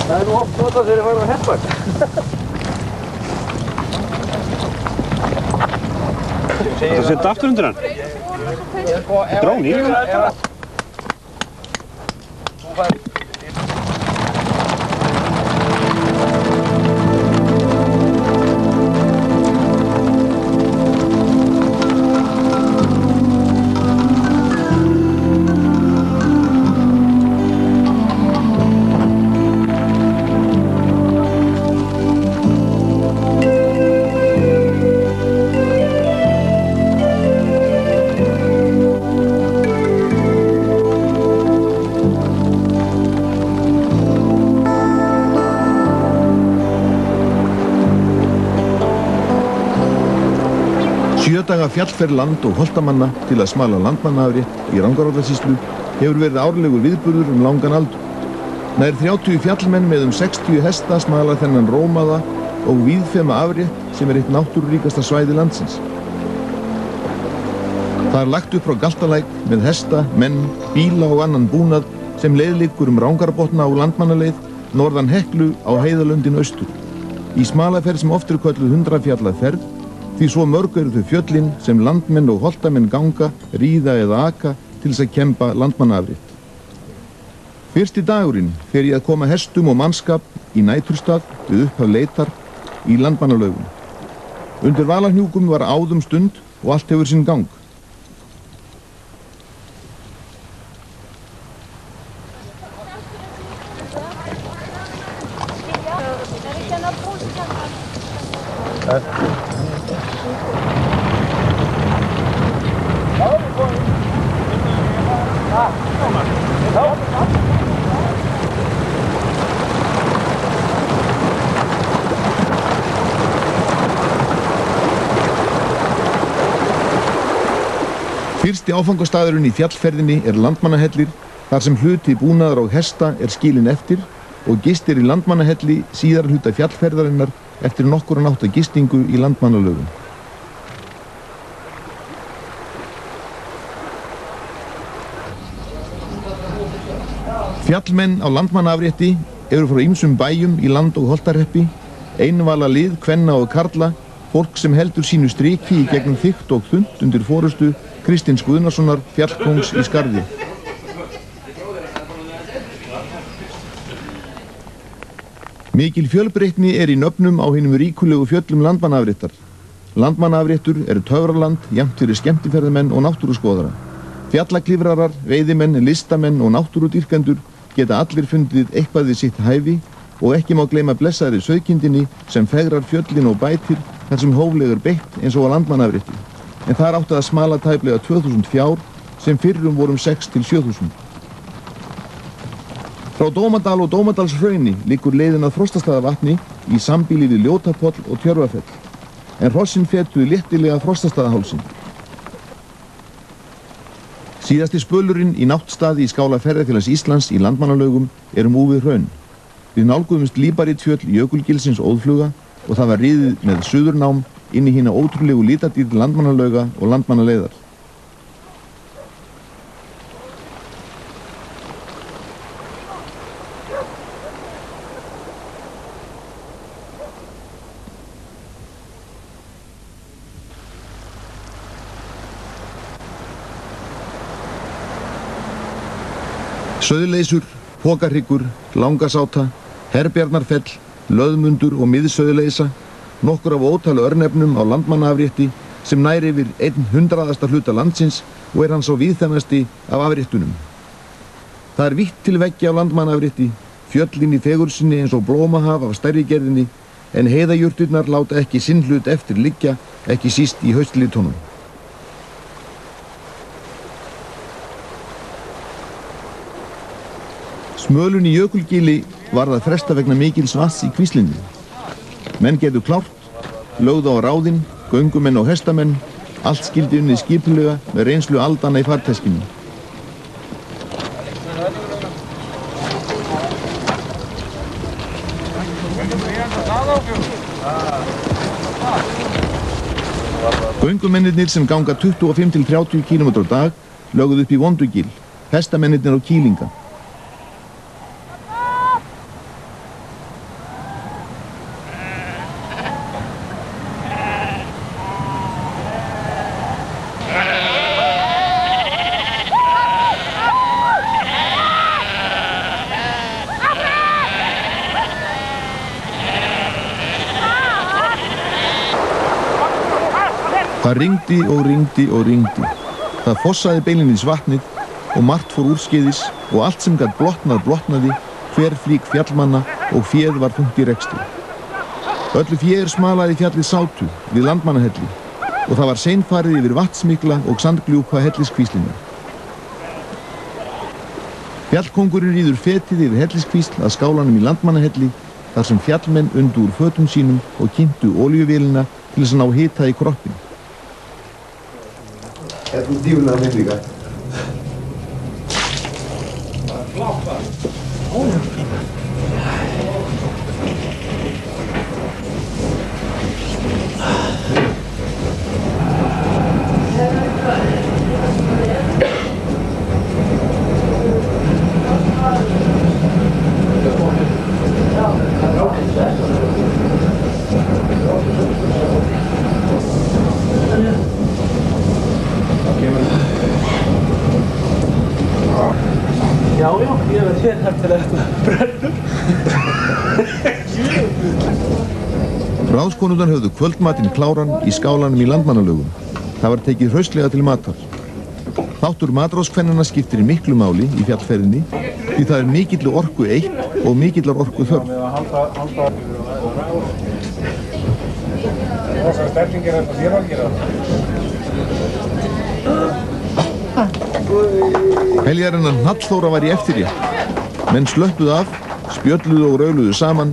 Það nú oft notað þegar ég fara á heppak. Það setja aftur undir hann. Dróni. Daga fjallferð land- og holtamanna til að smala landmannaafrétt í Rangárvallasýslu hefur verið árlegur viðburður langan aldur. Nær 30 fjallmenn með 60 hesta smala þennan rómaða og víðfema afrétt sem eitt náttúruríkasta svæði landsins. Það lagt upp frá Galtalæk með hesta, menn, bíla og annan búnað sem leiðliggur Rangarbotna og landmannaleið norðan Heklu á heiðalöndin austur. Í smalaferð sem oft kölluð 100 fjalla ferð, því svo mörg eru þau fjöllin sem landmenn og holtamenn ganga, ríða eða aka til þess að kemba landmannaafrétt. Fyrsti dagurinn fer ég að koma hestum og mannskap í næturstað við upphaf leitar í landmannalaugunum. Undir Valahnjúkum var áðum stund og allt hefur sinn gang. Fyrsti áfangastaðurinn í fjallferðinni Landmannahellir, þar sem hluti búnaðar og hesta skilinn eftir og gistir í Landmannahelli síðar hluta fjallferðarinnar eftir nokkurra nátta gistingu í Landmannalaugum. Fjallmenn á landmannaafrétti eru frá ýmsum bæjum í Land- og Holtahreppi, einvala lið kvenna og karla, fólk sem heldur sínu striki í gegnum þykkt og þunnt undir forystu Kristins Guðnasonar, fjallkóngs í Skarði. Mikil fjölbreytni í nöfnum á hinum ríkulegu fjöllum landmannaafréttar. Landmannaafréttur töfraland, jafnt fyrir skemmtiferðamenn og náttúruskoðara. Fjallaklifrarar, veiðimenn, listamenn og náttúrudýrkendur geta allir fundið eitthvað við sitt hæfi og ekki má gleyma blessaðri sauðkindinni sem fegrar fjöllin og bætir þar sem hófleg beitt eins og á landmannaafrétti. En þar átti að smala tæplega 2000 fjár sem fyrrum vorum 6 til 7000. Frá Dómadal og Dómadalshrauni liggur leiðin að Frostastaðavatni í sambýli við Ljótapoll og Tjörvafell, en hrossin fetuðu léttilega Frostastaðahálsinn. Síðasti spölurinn í náttstaði í skála Ferðafélags Íslands í Landmannalaugum Múfið hraun. Við nálguðumst líparítfjöll Jökulgilsins óðfluga og það var riðið með suðurnám inn í hina ótrúlegu litadýrð Landmannalauga og Landmannaleiðar. Sauðleysur, Pokahryggur, Langasáta, Herbjarnarfell, Löðmundur og Miðsauðleysa, nokkur af ótal örnefnum á landmannaafrétti sem nær yfir 1/100 hluta landsins og hann sá víðfemasti af afréttunum. Það vítt til veggja á landmannaafrétti, fjöllin í fegursinni eins og blómahaf af stærri gerðinni, en heiðajurtirnar láta ekki sinn hlut eftir liggja, ekki síst í haustlitunum. Smölun í Jökulgili varð að fresta vegna mikils vatns í kvíslinni. Menn gerðu klárt, lögðu á ráðin, göngumenn og hestamenn, allt skildi unnið skipulega með reynslu aldanna í farteskinu. Göngumennirnir sem ganga 25 til 30 km á dag lögðu upp í Vondugil, hestamennirnir á Kýlinga. Það rigndi og rigndi og rigndi. Það fossaði beinlínis vatnið og margt fór úrskeiðis og allt sem gat blotnað blotnaði, hver flík fjallmanna og féð var þungt í rekstri. Öllu féð smalaði fjallið Sátu við Landmannahelli og það var seinfarið yfir vatnsmikla og sandgljúpa helliskvíslina. Fjallkóngurinn ríður fetið yfir helliskvísl að skálanum í Landmannahelli þar sem fjallmenn undu úr fötum sínum og kynntu olíuvélina til þess að ná hita í kroppin. Þetta er dýrlega mynd líka. Já, ég veit hér til þetta brennur. Ráðskonurnar höfðu kvöldmatinn kláran í skálanum í Landmannalögum. Það var tekið hraustlega til matar. Þáttur matráðskvennanna skiptir miklu máli í fjallferðinni því það er mikillu orku eytt og mikillar orku þörf. Rosa stefning þetta þér að gera. Heljarinnar Hnallþóra var í eftirrétt. Menn slöppuðu af, spjölluðu og rauluðu saman,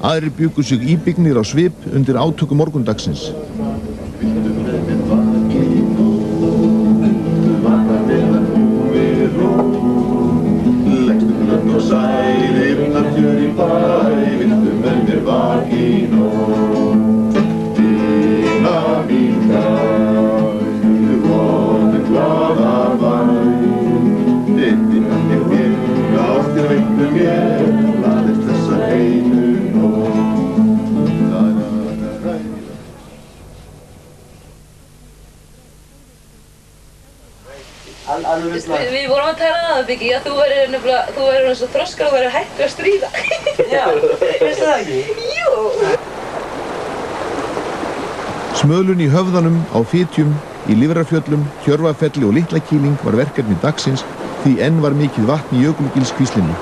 aðrir bjuggu sig íbyggnir á svip undir átöku morgundagsins. Við vorum að tala það, Biggi, að þú verður eins og þroskar og verður hættur að stríða. Já, veistu það ekki? Jú! Smölun í höfðanum, á Fitjum, í Lifrarfjöllum, Tjörvafelli og Litlakýling var verkefni dagsins því enn var mikið vatn í Jökulgilskvíslinu.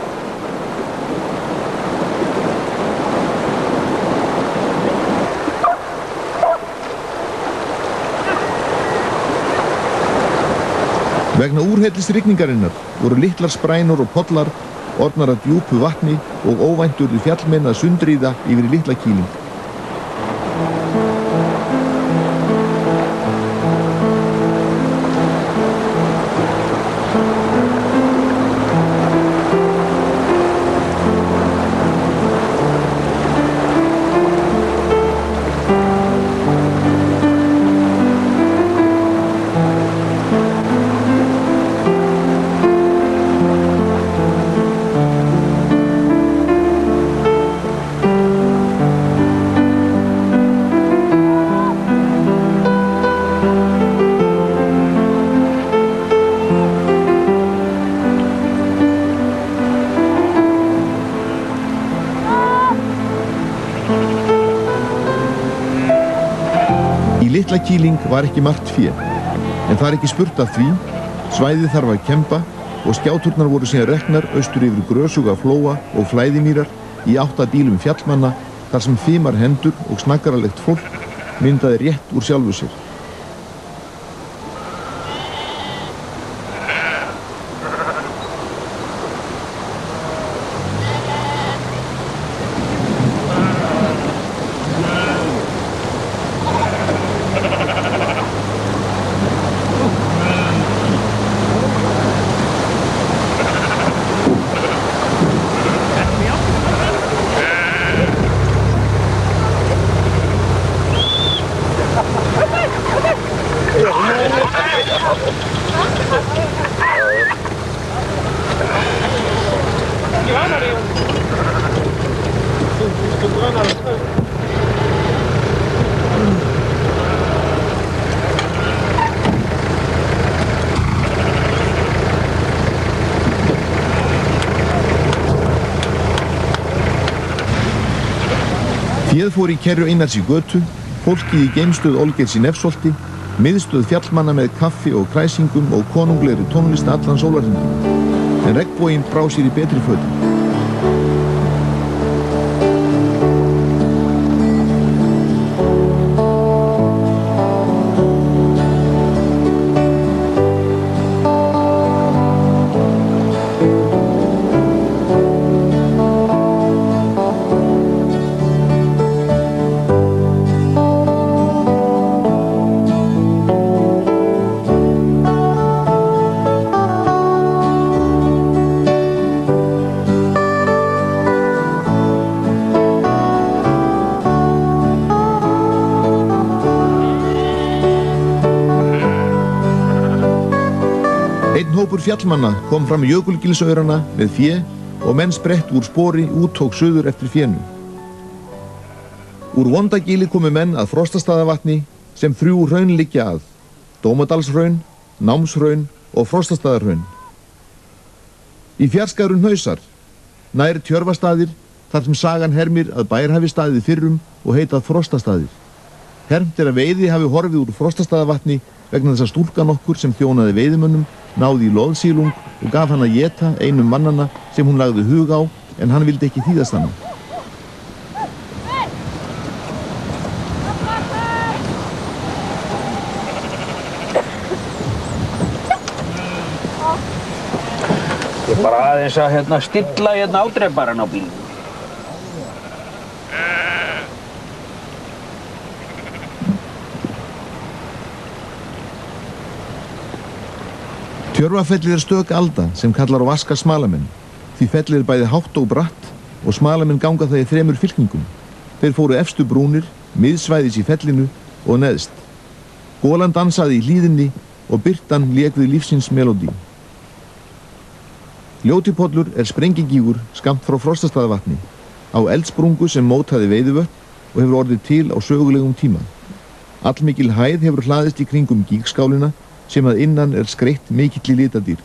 Vegna úrhellisrigningarinnar voru litlar sprænur og pollar orðnar að djúpu vatni og óvænt urðu fjallmenn að sundríða yfir í Litlakýling. Litlakýling var ekki margt fé, en það er ekki spurt af því, svæðið þarf að kempa og skjáturnar voru síðan reknar austur yfir grösuga flóa og flæðimýrar í 8 bílum fjallmanna þar sem fimar hendur og snaggaralegt fólk myndaði rétt úr sjálfu sér. Féð fór í kerru Einars í götu, fólkið í geimstöð Olgeirs í Nefsholti, miðstöð fjallmanna með kaffi og kræsingum og konunglegri tónlist allan sólarhringinn. En regnboginn brá sér í betri fötum. Fjallmanna kom fram í Jökulgilsaurana með fé og menn sprett úr spori út og suður eftir fénu. Úr Vondagili komu menn að Frostastaðavatni sem 3 hraun liggja að: Dómadalshraun, Námshraun og Frostastaðahraun. Í fjarska eru hnausar, nær Tjörvastaðir, þar sem sagan hermir að bær hafi staðið fyrrum og heitað Frostastaðir. Hermt að veiði hafi horfið úr Frostastaðavatni vegna þess að stúlkan okkur sem þjónaði veiðimönnum náði í loðsílung og gaf hann að éta einum mannanna sem hún lagði hug á, en hann vildi ekki þýðast hana. Ég bara aðeins að stilla ádreifaran á bílnum. Tjörvafellið stök alda sem kallar á vaska smalamenn. Því fellið bæði hátt og bratt og smalamenn ganga það í 3 fylkingum. Þeir fóru efstu brúnir, miðsvæðis í fellinu og neðst. Golan dansaði í hlíðinni og birtan lék við lífsins melódí. Ljótipollur sprengigígur skammt frá Frostastaðavatni á eldsprungu sem mótaði veiðivötn og hefur orðið til á sögulegum tíma. Allmikil hæð hefur hlaðist í kringum gígskálina sem að innan skreytt mikilli litadýr.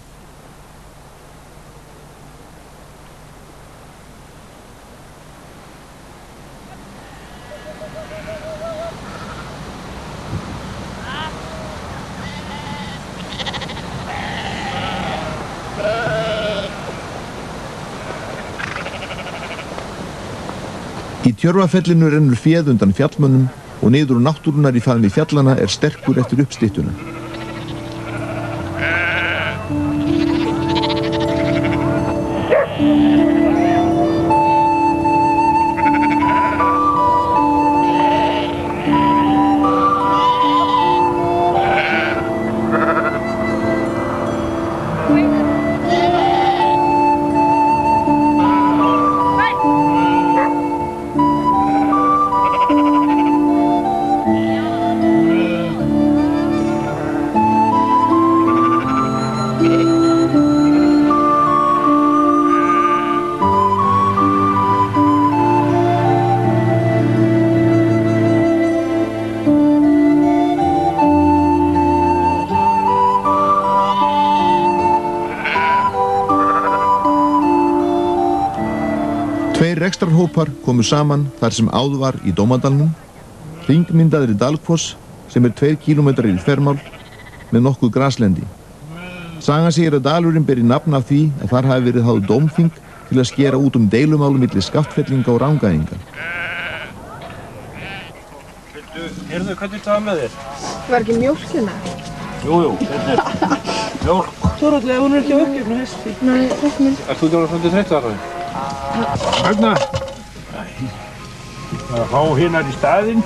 Í Tjörvafellinu rennur féð undan fjallmönnum og niður úr náttúrunnar í faðmi fjallana sterkur eftir uppstyttuna. Rekstrarhópar komu saman þar sem áður var í Dómadalnum, hringmyndaðri dalkvoss sem 2 kílómetrar í þvermál með nokkuð graslendi. Sagan segir að dalurinn beri nafn af því að þar hafi verið háð dómþing til að skera út deilumálum milli Skaftfellinga og Rangæinga. Heyrðu, hvað viltu hafa með þér? Var ekki mjólk hérna? Jú, hérna mjólk. Þórhalllega, hún ekki á uppgefnu hesti. Nei, takk minn. Ert þú ekki alveg svolítið þreytt þar? Hérna. Það fá hinnar í staðinn.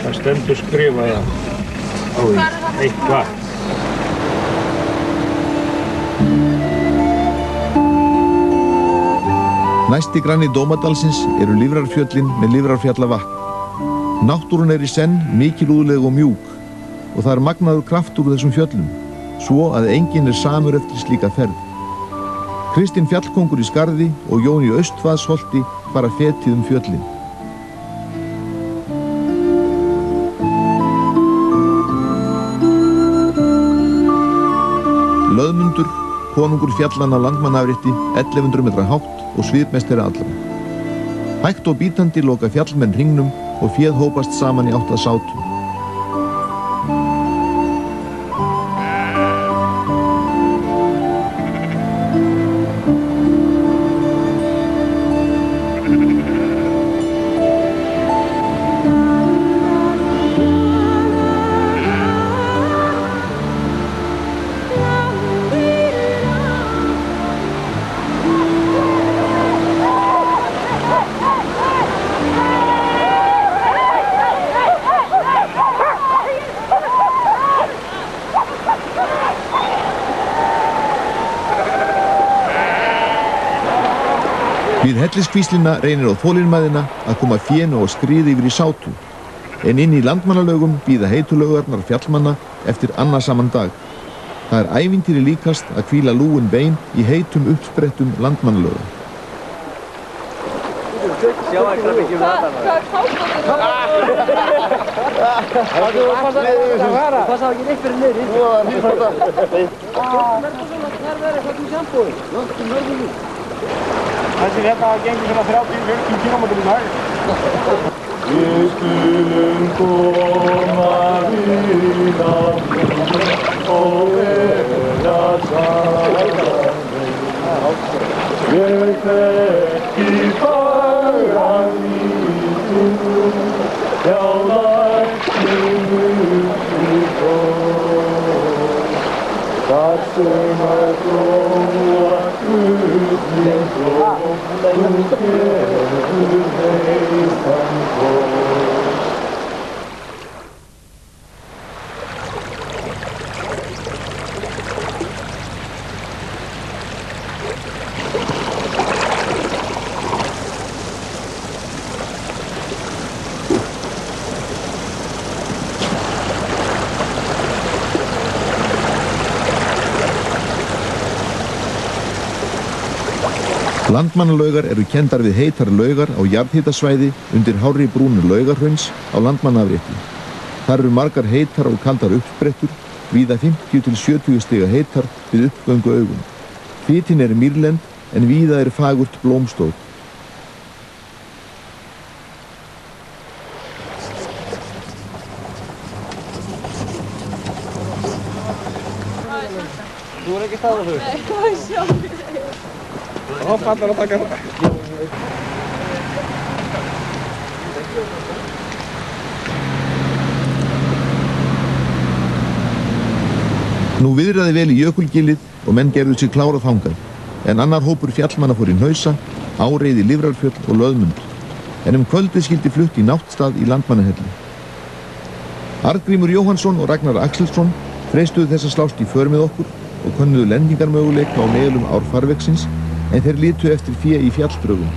Það stendur skrifað á því. Eitthvað. Næsti granni Dómadalsins eru Lífrarfjöllin með Lífrarfjallavatn. Náttúrun í senn mikilúðleg og mjúk og það magnaður kraft úr þessum fjöllum, svo að enginn samur eftir slíka ferð. Kristinn fjallkongur í Skarði og Jón í Austvaðsholti bara fetið fjöllin. Löðmundur, konungur fjallanna á Landmannaafrétti, 1100 metra hátt og sviðmest þeirra allra. Hægt og bítandi loka fjallmenn hringnum og féð hópast saman í 8 sátum. Við helliskvíslina reynir á þolinmæðina að koma fénu og skriði yfir í sátu, en inn í Landmannalaugum bíða heitulaugarnar fjallmanna eftir annasaman dag. Það er ævintýri líkast að hvíla lúin bein í heitum uppsprettum Landmannalauga. Sjá ekki mikið um þetta. Hvað er fáskóttur? Passa ekki neitt fyrir niður. Þar verður það sjambúið. Þessi þetta gengur svona 30-40 kílómetrum í dag. Við skulum koma hingað og vera saman. Ég þekki fagra vísindum, já læknum í góð. Þar sem að góða Guðminn blóm, þú gefur heitan blóm. Landmannalaugar eru kenndar við heitar laugar á jarðhitasvæði undir hárri brúnu laugarhrauns á Landmannaafrétti. Þar eru margar heitar og kaldar uppsprettur, víða 50-70 stiga heitar við uppgöngu augum. Fitin er mýrlend en víða er fagurt blómstóð. Þú er ekki staðið þau? Nei, hvað er sjálf? Þá fallar að taka þetta. Nú viðraði vel í jökulgilið og menn gerðu sig klára þangað, en annar hópur fjallmanna fór í Hnausa, Áreið í Lifrarfjöll og Löðmund, en kvöldið skildi flutt í náttstað í Landmannahelli. Arngrímur Jóhannsson og Ragnar Axelsson freistuðu þess að slást í för með okkur og könnuðu lendingarmöguleika á meðalum árfarvegsins, en þeir litu eftir fé í fjalldrögum.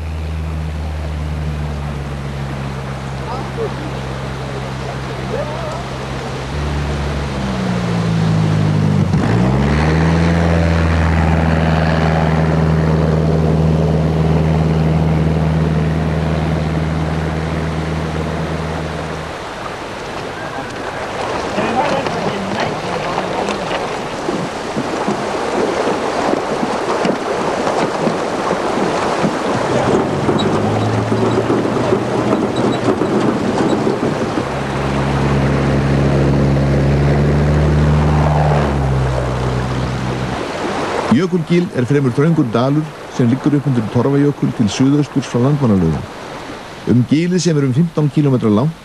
Jökulgil er fremur þröngur dalur sem liggur upp undir Torfajökul til suðausturs frá Landmannalaugum. Gilið sem er 15 km langt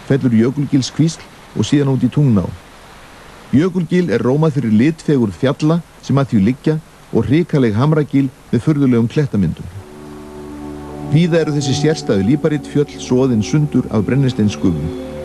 fellur Jökulgilskvísl og síðan út í Tungná. Jökulgil er rómað fyrir litfegur fjalla sem að því liggja og hrikaleg hamragil með furðulegum klettamyndum. Víða eru þessi sérstæðu líparít fjöll soðin sundur af brennisteinsgufum.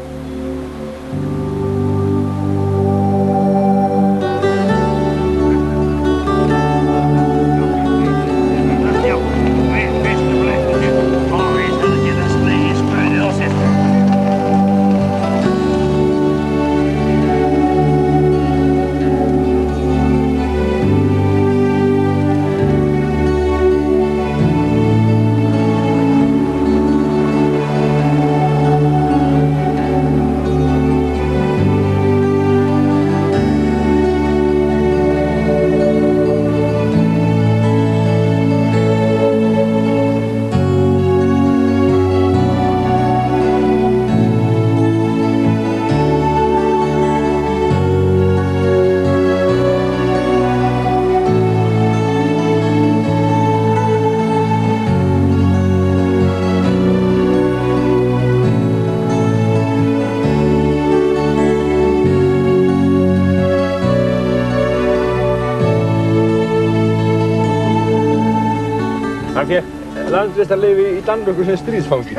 landsvistarleyfi í Danmörku sem stríðsfangi.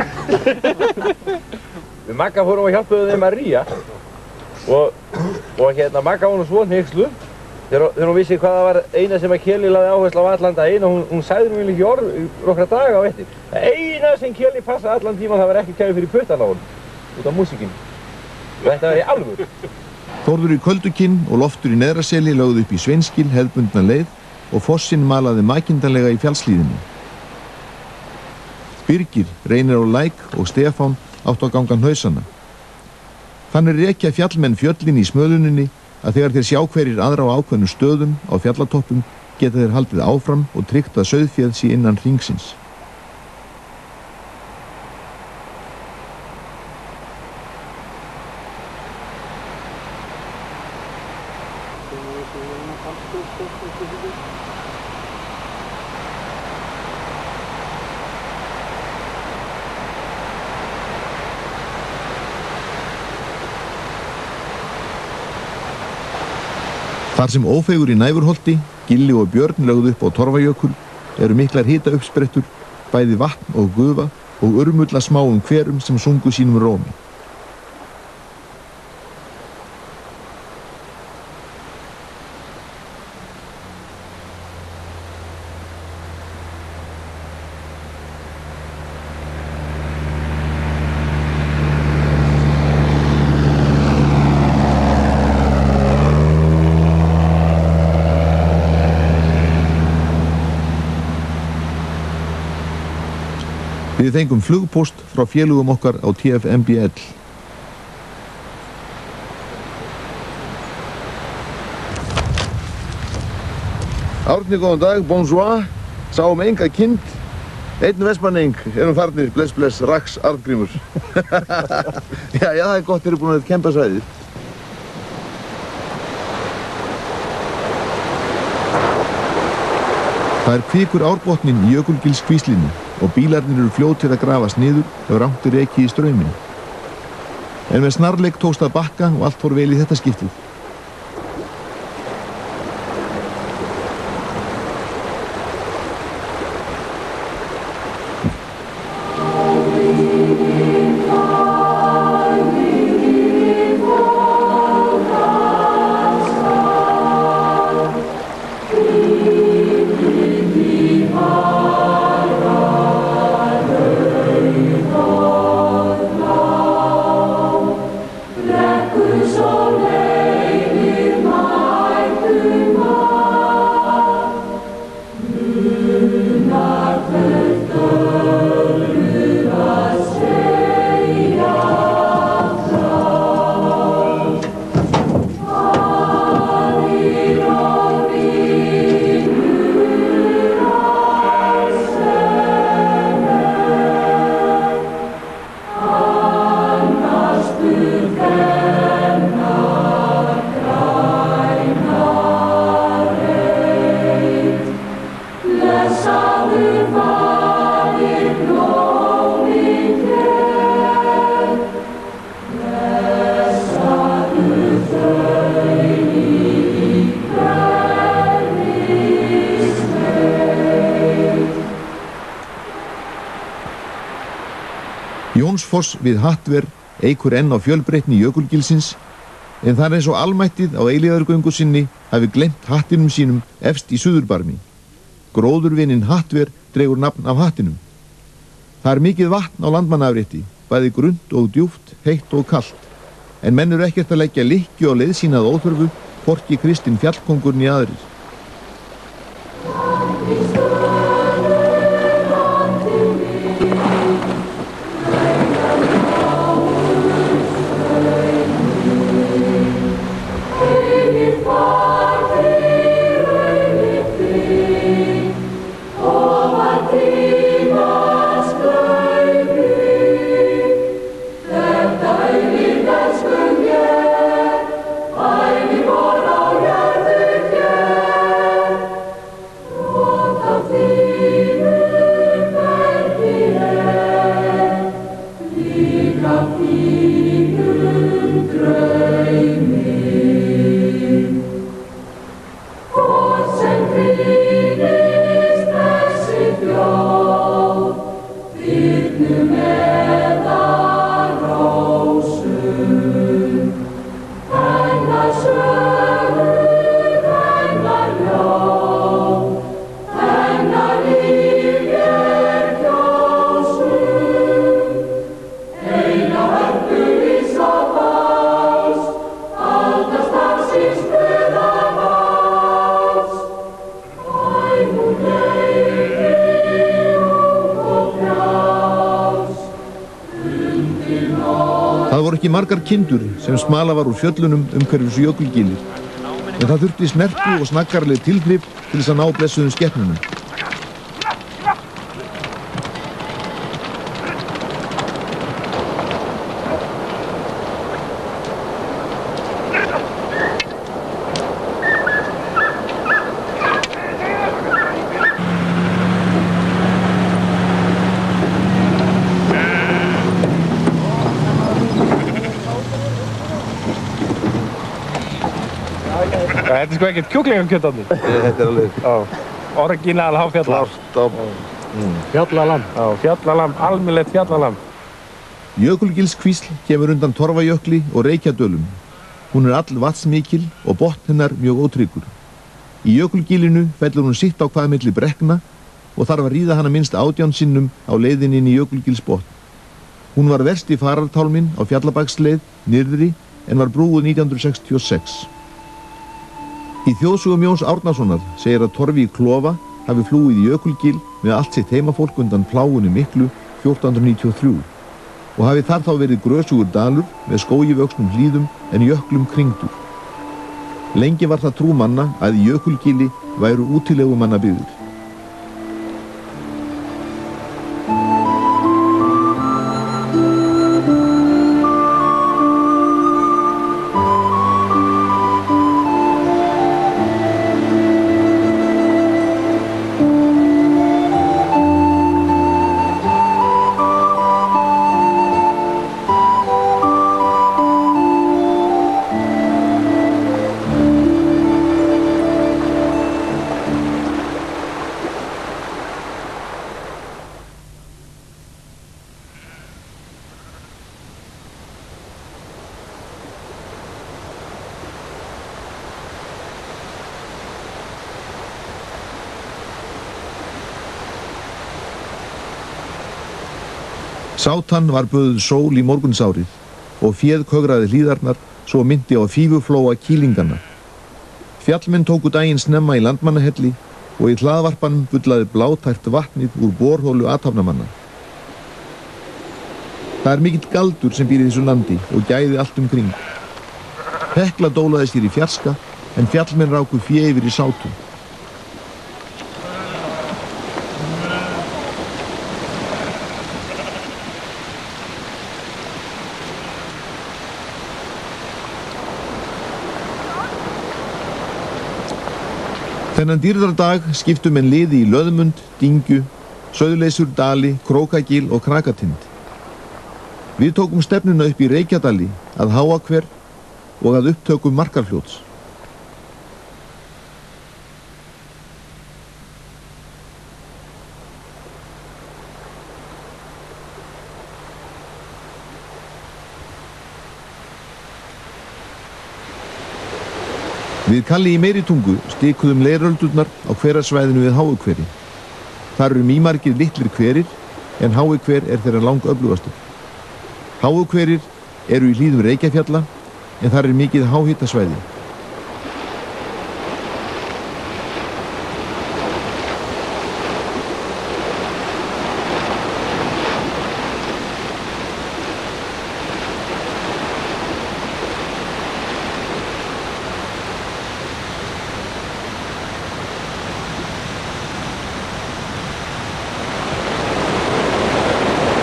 Við Magga fórum og hjálpuðum þeim að ríja og Magga var nú svo hneyksluð þegar hún vissi hvað það var eina sem að Keli lagði áherslu á allan daginn og hún sagði mér ekki orð í nokkra daga á eftir. Það eina sem Keli passaði allan tíma það var ekki kæfi fyrir puttan á hún út af músíkinni. Og þetta var í alvöru. Þórður í Köldukinn og Loftur í Neðraseli lögðu upp í Sveinskil hefðbundna leið og fossinn malaði makindanlega í fjallslíðinni. Birgir, Reynir á Læk og Stefán áttu að ganga hnausana. Þannig rekja fjallmenn fjöllin í smöðuninni að þegar þeir sjá hverjir aðra á ákveðnum stöðum á fjallatoppum geta þeir haldið áfram og tryggt að sauðféð sé innan hringsins. Þar sem Ófeigur í Næfurholti, Gilli og Björn lögðu upp á Torfajökul eru miklar hitauppsprettur, bæði vatn og gufa og urmulla smáum hverum sem sungu sínum rómi. Við fengum flugpóst frá félugum okkar á TFMBL. Árni, góðan dag, bonjour. Sáum enga kind. Einn vestmanning, erum farnir, bless, bless, Rax Arngrímur. Já, það er gott, þeir eru búin að kempa svæðið. Það er kvikur árbotninn í Jökulgilskvíslinni og bílarnir eru fljótir að grafast niður ef rangt er ekið í strauminn. En með snarleik tókst að bakka og allt fór vel í þetta skiptið. Jónsfoss við Hattver eykur enn á fjölbreytni Jökulgilsins en það er eins og almættið á eilífðargöngu sinni hafi gleymt hattinum sínum efst í Suðurbarmi. Gróðurvininn Hattver dregur nafn af hattinum. Það er mikið vatn á landmannaafrétti, bæði grunnt og djúpt, heitt og kalt, en menn eru ekkert að leggja lykkju á leið sína að óþörfu, hvorki Kristinn fjallkóngurinn í aðrir. Æ, við vorum á jörðu hér. Það voru ekki margar kindur sem smala var úr fjöllunum umhverfis jökulgilir, en það þurfti snerpu og snaggarleg tilgrip til þess að ná blessuðum skepnunum. Þetta sko ekkert kjúklingakjötandi. Þetta alveg. Já. Orginal háfjallar. Klárt á Fjallalamb. Já, fjallalamb, almennilegt fjallalamb. Jökulgilskvísl kemur undan Torfajökli og Reykjadölum. Hún all vatnsmikil og botn hennar mjög ótryggur. Í jökulgilinu fellur hún sitt á hvað milli brekkna og þarf að ríða hana minnst 18 sinnum á leiðinni inn í Jökulgilsbotn. Hún var versti farartálminn á Fjallabaksleið, nyrðri, en var brúuð 1966. Í þjóðsögum Jóns Árnasonar segir að Torfi í Klofa hafi flúið í Jökulgil með allt sitt heimafólk undan plágunni miklu 1493 og hafi þar þá verið grösugur dalur með skógivöxnum hlíðum en jöklum kringdur. Lengi var það trú manna að í Jökulgili væru útilegumannabyggðir. Sátan var böðuð sól í morgunsárið og féð kögraði hlíðarnar svo myndi á fífuflóa kýlinganna. Fjallmenn tóku daginn snemma í Landmannahelli og í hlaðvarpanum bullaði blátært vatnið úr borhólu athafnamanna. Það mikill galdur sem býr í þessu landi og gæði allt umkring. Hekla dólaði sér í fjarska en fjallmenn ráku fé yfir í sátum. Þennan dýrðardag skiptu menn liði í Löðmund, Dyngju, Sauðleysur, Dali, Krókagil og Krakatind. Við tókum stefnuna upp í Reykjadali, að Háahver og að upptöku Markarfljóts. Við Kalli í Meiritungu stikuðum leiröldurnar á hverasvæðinu við Háuhveri. Þar eru mýmargir litlir hverir, en Háuhver er þeirra langöflugastur. Háuhverir eru í hlíðum Reykjafjalla, en þar er mikið háhitasvæði.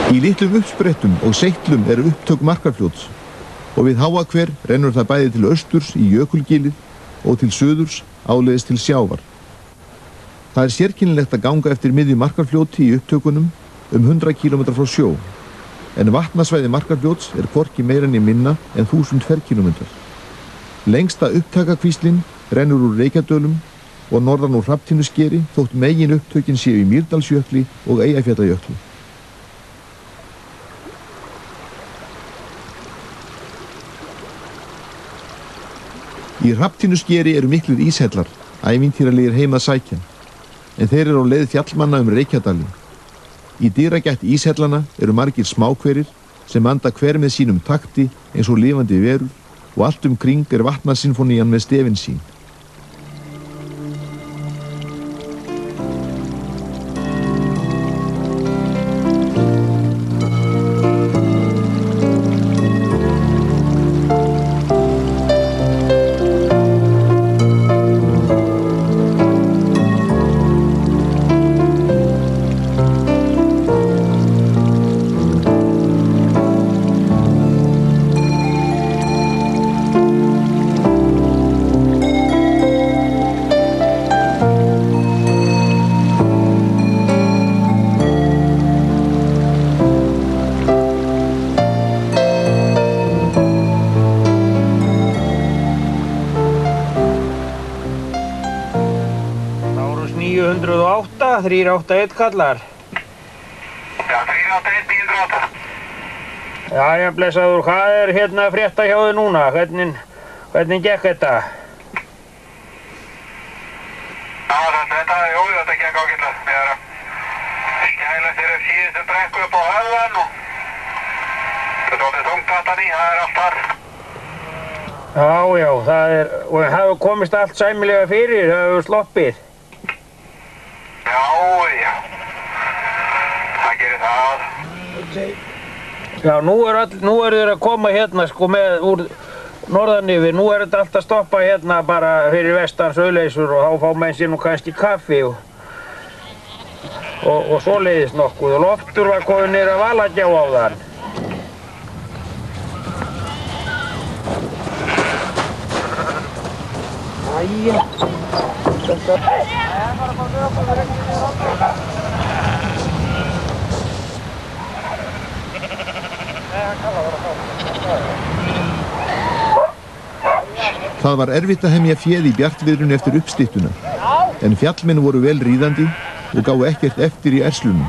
Í litlum uppsprettum og seitlum eru upptök Markarfljóts og við Háahver rennur það bæði til austurs í Jökulgilið og til suðurs áleiðis til sjávar. Það er sérkennilegt að ganga eftir miðju Markarfljóti í upptökunum 100 km frá sjó, en vatnasvæði Markarfljóts er hvorki meira né minna en 1000 ferkilometrar. Lengsta upptakakvíslinn rennur úr Reykjadölum og norðan úr Hrafntinnuskeri þótt megin upptökin séu í Mýrdalsjökli og Eyjafjallajökli. Í Hrafntinnuskeri eru miklir íshellar, ævintýralegir heim að sækja, en þeir eru á leið fjallmanna Reykjadali. Í dyragætt íshellana eru margir smáhverir sem anda hver með sínum takti eins og lifandi verur og allt kring er vatnasinfónían með stefin sín. 381 kallar. Já, 381 908. Jæja, blessaður, hvað er hérna að frétta hjá þig núna? Hvernig gekk þetta? Já, þetta gekk ágætlega. Við erum skæla þeirra síðustu brekku upp á höfðan og þetta var þungt vatn í, það er allt þar. Já, það er, og hefur komist allt sæmilega fyrir, það hefur sloppið. Já, það gerir það. Já, nú eru þeir að koma hérna sko með úr norðan yfir, nú er þetta allt að stoppa hérna bara fyrir vestans auðleysur og þá fá menn sér nú kannski kaffi og svoleiðis nokkuð og Loftur var komin niður að Valagjá á þann. Æja, þetta... Það var erfitt að hemja féð í bjartviðrinu eftir uppstyttuna, en fjallmenn voru vel ríðandi og gáðu ekkert eftir í erslunum.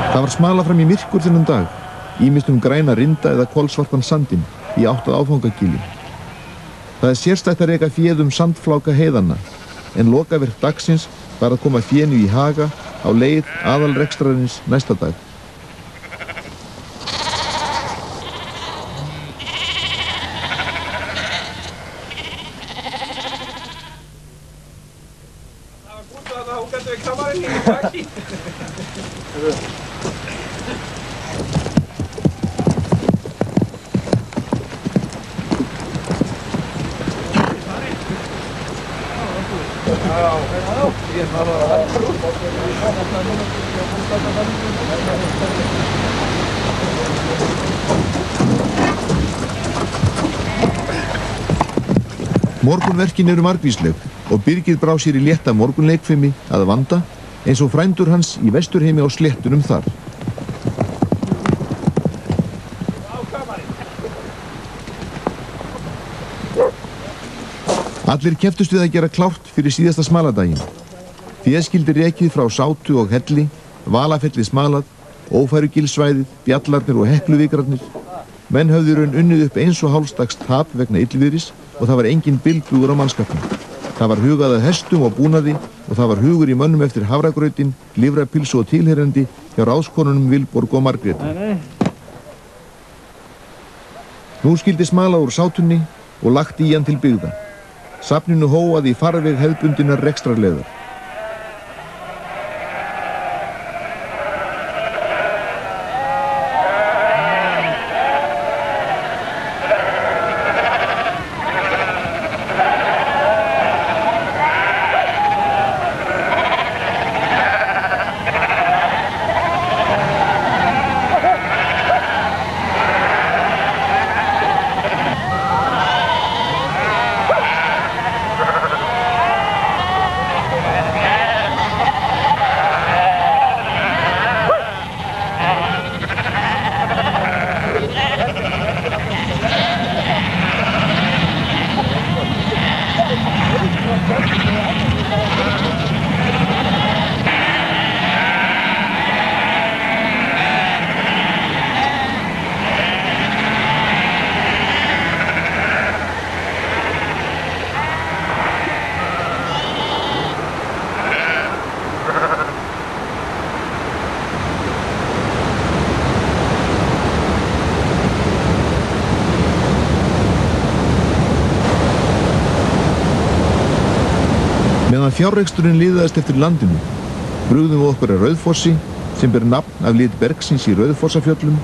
Það var smalað fram í myrkur þennan dag, ýmist græna rinda eða kolsvartan sandinn í átt að áfangagíli. Það er sérstætt að reka féð sandfláka heiðanna, en lokaverk dagsins var að koma fénu í haga á leið aðalrekstrarins næsta dag. Morgunverkin eru margvísleg og Birgir brá sér í létta morgunleikfimi að vanda eins og frændur hans í Vesturheimi á sléttunum þar. Allir kepptust við að gera klárt fyrir síðasta smaladaginn. Féð skyldi rekið frá Sátu og Helli, Valafelli smalað, Ófærugilssvæðið, Bjallarnir og Hekluvikrarnir. Menn höfðu raun unnið upp eins og hálfstags tap vegna illviðris og það var engin bilbugur á mannskapnum. Það var hugað að hestum og búnaði og það var hugur í mönnum eftir hafragrautin, lifrapilsu og tilheyrandi hjá ráðskonunum Vilborg og Margréti. Nú skyldi smalað úr Sátunni og lagt í hann til byggða. Safninu hóað í farveg hefðbundinnar rekstrarleiðar. Meðan fjárreksturinn liðaðist eftir landinu, brugðum við okkur að Rauðfossi sem ber nafn af lit bergsins í Rauðfossafjöllum.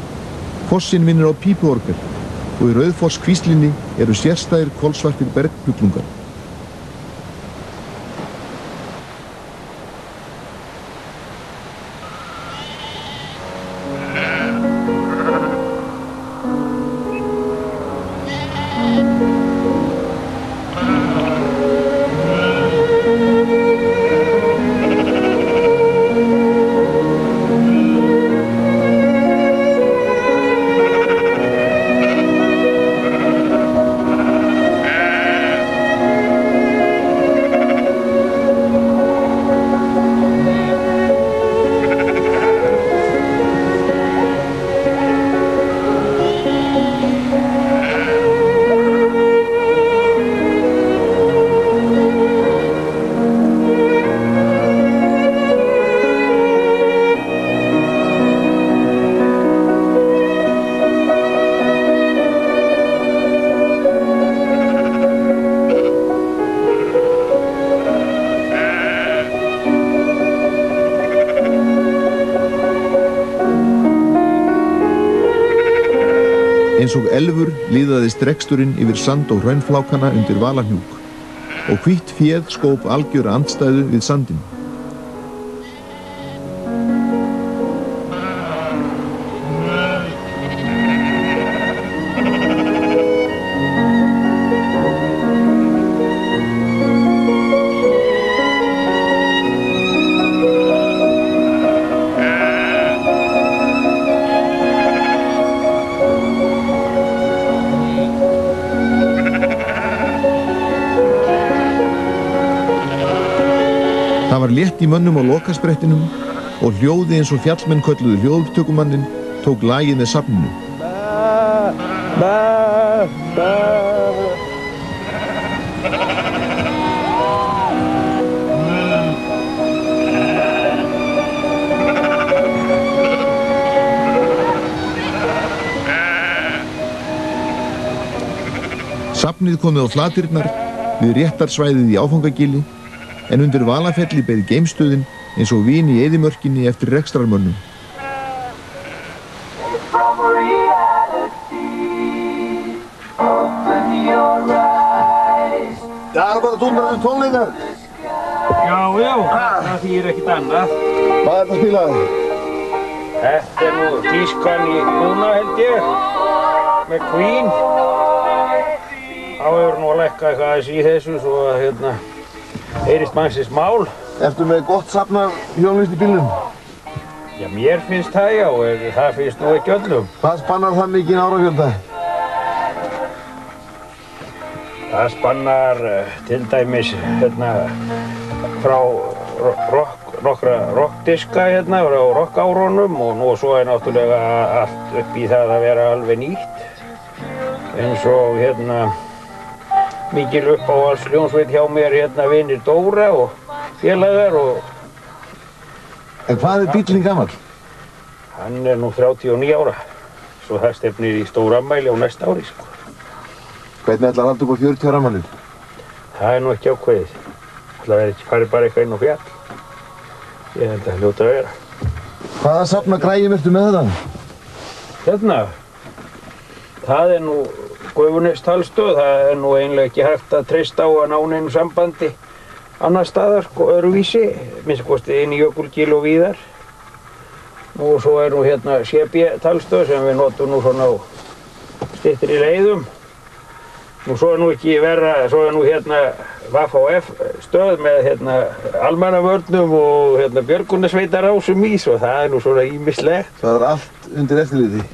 Fossinn minnir á pípuorgel og í Rauðfosskvíslinni eru sérstæðir kolsvartir berghuglungar. Eins og elfur líðaðist reksturinn yfir sand- og hraunflákana undir Valahnjúk og hvítt féð skóp algjöra andstæðu við sandinn. Það var létt í mönnum á lokasprettinum og hljóði eins og fjallmenn kölluðu hljóðupptökumanninn tók lagið með safninu. Safnið komið á flatirnar við réttarsvæðið í áfangagili en undir Valafelli beið geimstöðin eins og vín í eyðimörkinni eftir rekstrarmönnum. Það er bara tónleikar tónleikar. Já, það þýðir ekkert annað. Hvað er þetta að spila þig? Þetta er nú tískan í núna held ég, með Queen. Þá hefur nú að lækka eitthvað aðeins í þessu svo að heyrist mannsins mál. Ertu með gott safnar hljómlist í bílnum? Já, mér finnst það já, en það finnst nú ekki öllum. Hvað spannar það mikinn árafjölda? Það spannar til dæmis frá nokkra rockdiska frá rockárunum og nú svo er náttúrulega allt upp í það að vera alveg nýtt. Eins og mikil uppáhaldsljónsveit hjá mér vinir Dóra og félagar og... En hvað er bíllinn gamall? Hann er nú 39 ára, svo það stefnir í stórafmæli á næsta ári sko. Hvernig ætlar að halda upp á 40 ára afmælið? Það er nú ekki ákveðið. Það er ekki farið bara eitthvað inn á fjall. Ég held að það hljóta að vera. Hvaða safna græjum ertu með þetta? Það er nú Gufunestalstöð. Það er nú eiginlega ekki hægt að treysta á að ná neinu sambandi annar staðar sko öðruvísi. Minnst kosti inn í Jökulgil og víðar. Og svo er nú CB-talstöð sem við notum nú svona á styttri leiðum. Nú svo er nú ekki verra, svo er nú VFF stöð með almannavörnum og björgunarsveitarásum í, svo það er nú svona ýmislegt. Það er allt undir eftirliti?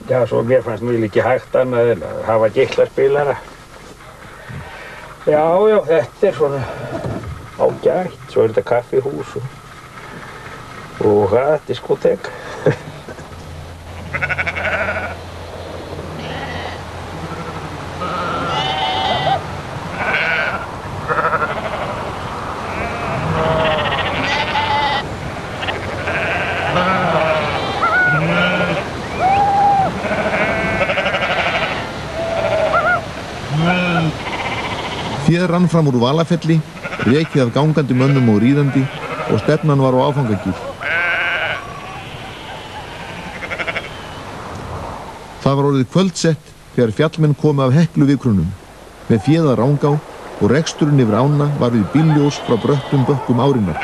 Já, svo mér fannst nú ekki hægt annað en að hafa geislaspilara. Já, þetta er svona ágætt. Svo er þetta kaffihús og diskótek. Féð rann fram úr Valafelli, rekið af gangandi mönnum og ríðandi og stefnan var á áfangagíl. Það var orðið kvöldsett þegar fjallmenn komu af Heklu viðkrunum með féð að Rangá og reksturinn yfir ána var við bílljós frá bröttum bökkum árinnar.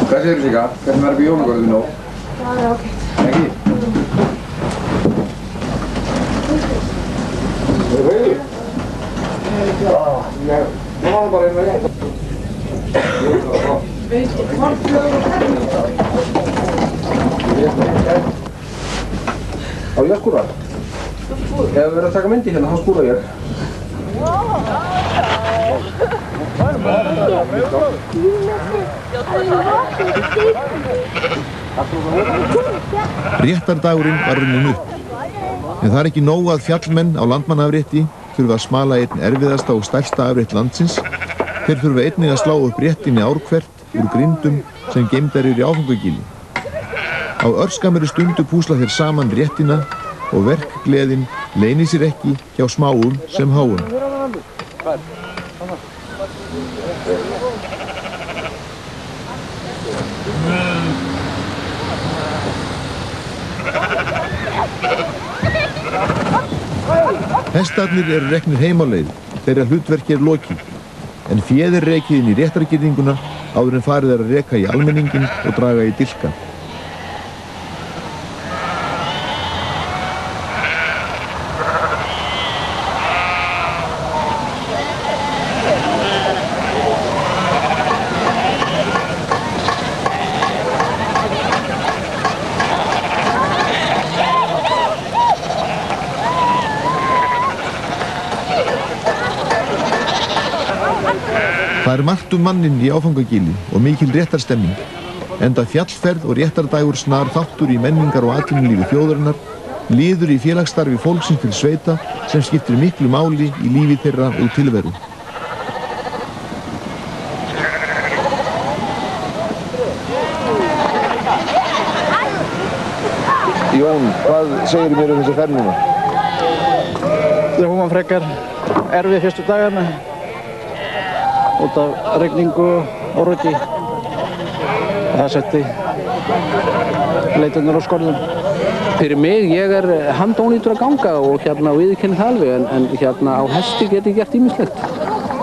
Hvað segir þú Sigga? Hvernig verður við jólagörðum nú? Það er ágætt. Ekki? Er það heilig? Já, ég var bara einn að rétta. Á ég að skúra? Ef við verðum að taka myndi hérna, þá skúra ég. Réttardagurinn var runnin upp. En það ekki nóg að fjallmenn á landmannaafrétti þurfa að smala einn erfiðasta og stærsta afrétt landsins. Þeir þurfa einnig að slá upp réttinni árhvert úr grindum sem geymdar eru í áfangagili. Á örskammri stundu púsla þeir saman réttina og verkgleðin leynir sér ekki hjá smáum sem háum. Hestarnir eru reknir heim á leið, þeirra hlutverki lokið, en féð rekið inn í réttargirðinguna áður en farið að reka í almenningin og draga í dilka. Það margt manninn í áfangagili og mikil réttarstemming, enda fjallferð og réttardagur snar þáttur í menningar og atvinnulífi þjóðarinnar, liður í félagsstarfi fólksins til sveita sem skiptir miklu máli í lífi þeirra og tilveru. Jón, hvað segir mér um þessi ferð núna? Hún var frekar erfið fyrstu dagarna. Út af rigningu og óróki. Það setti leitirnar á skorðum. Fyrir mig, ég handónýtur að ganga og viðurkenni það alveg, en á hesti get ég gert ýmislegt.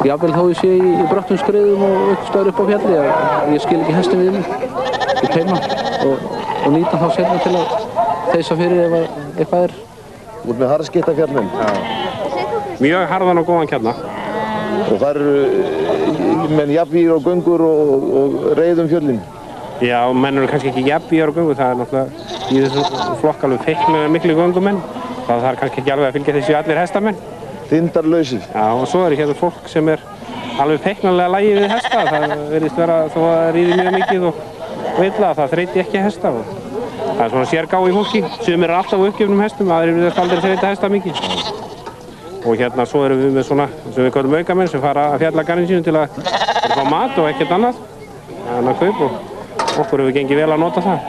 Jafnvel þá ég sé í bröttum skriðum og uppstöður upp á fjalli að ég skil ekki hestin við mig. Ég teima og nýta þá seinna til að þeysa fyrir ef eitthvað Þú ert með harðskeytta fjallmenn? Já. Mjög harðan og góðan kjarna. Og það eru menn jafnvígir og göngur og reiðum fjöllin? Já, menn eru kannski ekki jafnvígir og göngur, það er náttúrulega í þessum flokk alveg feiknlega miklu göngumenn. Það þarf kannski ekki alveg að fylgja þessu allir hestamenn. Þindarlausir? Já, og svo eru hérna fólk sem alveg feiknarlega lagið við hesta. Það virðist vera þó að það ríði mjög mikið og illa að það þreyti ekki hesta. Það er svona sérgá í fólki, sumir eru alltaf á uppgefnum hestum, aðrir virðast aldrei þreyta hesta mikið. Og hérna svo erum við með svona, sem við köllum aukamenn, sem fara að fjalla garðin sínum til að fá mat og ekkert annað. Þannig að kaup og okkur hefur gengið vel að nota það.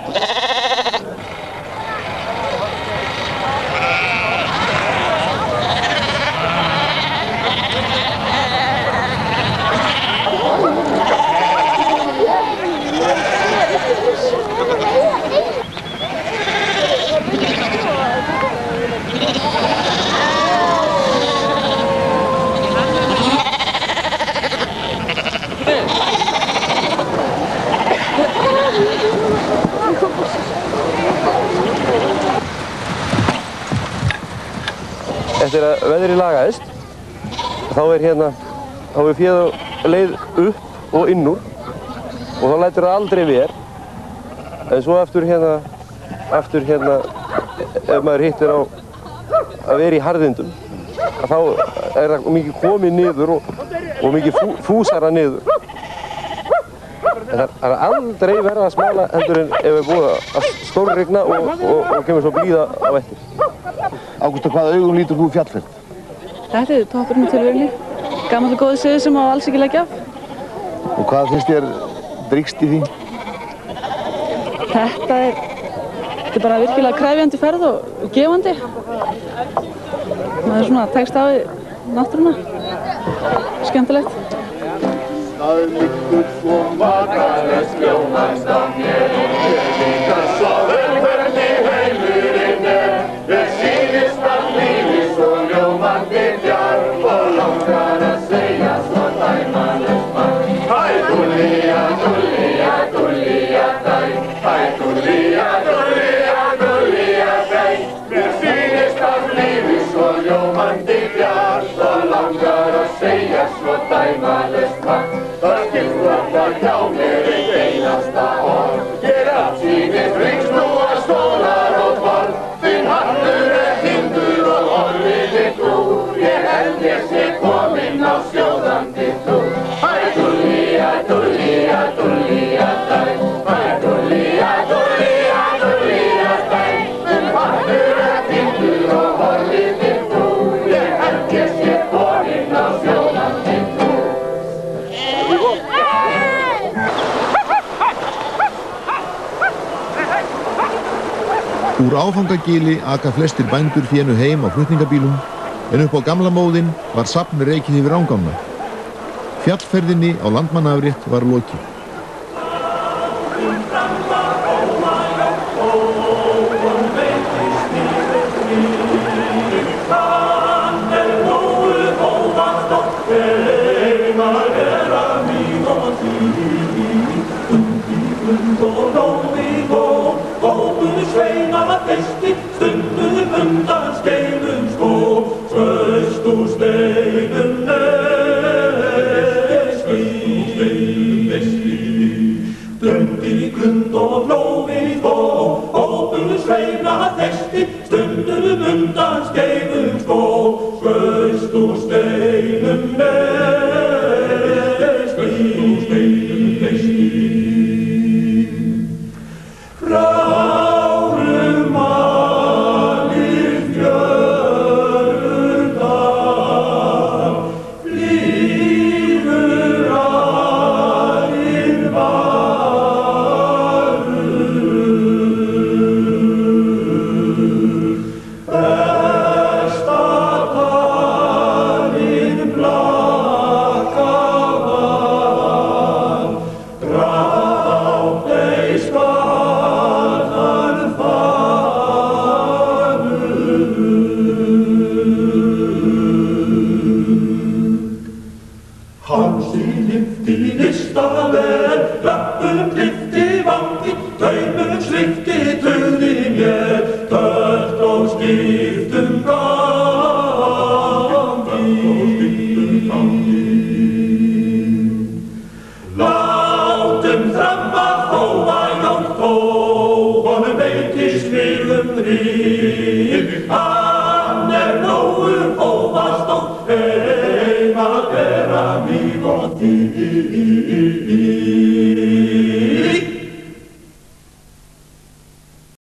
Eftir að veðrið lagaðist, þá er féð á leið upp og inn úr og þá lætur það aldrei ver. En svo aftur ef maður hittir á að vera í harðindum, þá er það mikið komið niður og mikið fúsara niður. En það er aldrei verið að smala heldur en ef við búið að stórrigna og kemur svo blíða á eftir. Ágústa, hvaða augum lítur þú fjallferð? Þetta er toppurinn í tilverunni. Gamall og góður siður sem má alls ekki leggja af. Og hvað finnst þér drýgst í því? Þetta er bara virkilega krefjandi ferð og gefandi. Það er svona tekst á við náttúruna. Skemmtilegt. Það liggur svo makalegt ljómast á mér og ég líka svo vel hvernig heimurinn Ég sýnist að lífi svo ljómandi djarf og langar að segja svo dæmalegt margt. Hæ, dúllía, dúllía, dúllía, dæ, hæ, dúllía, dúllía, dúllía, dæ. Mér sýnist að lífi svo ljómandi djarf og langar að segja svo dæmalegt margt. Það skilur að hör hjá mér eitt einasta orð. Hér afsýnist ríksnúa stólar og borð. Þinn hattur tindur og horfiði trú. Ég held ég sé kominn á sjóðandi trú. Hæ, dulli-a, dulli-a, dulli-a, dæ. Hæ, dulli-a, dulli-a, dulli-a, dæ. Þinn hattur tindur og horfiði trú. Ég held ég sé kominn á sjóðandi trú. Úr Áfangagili aka flestir bændur fénu heim á flutningabílum, en upp á gamla móðinn var safn rekið yfir Rangánna. Fjallferðinni á landmannaafrétt var lokið. Sveinar festi, stundum undan skeinum skóg, traust úr steinum nesti. Drömdi grund og hlófi skóg, hópur sveinar festi, stundum undan skeinum skóg, traust úr steinum nesti. Honum veitist við ríð.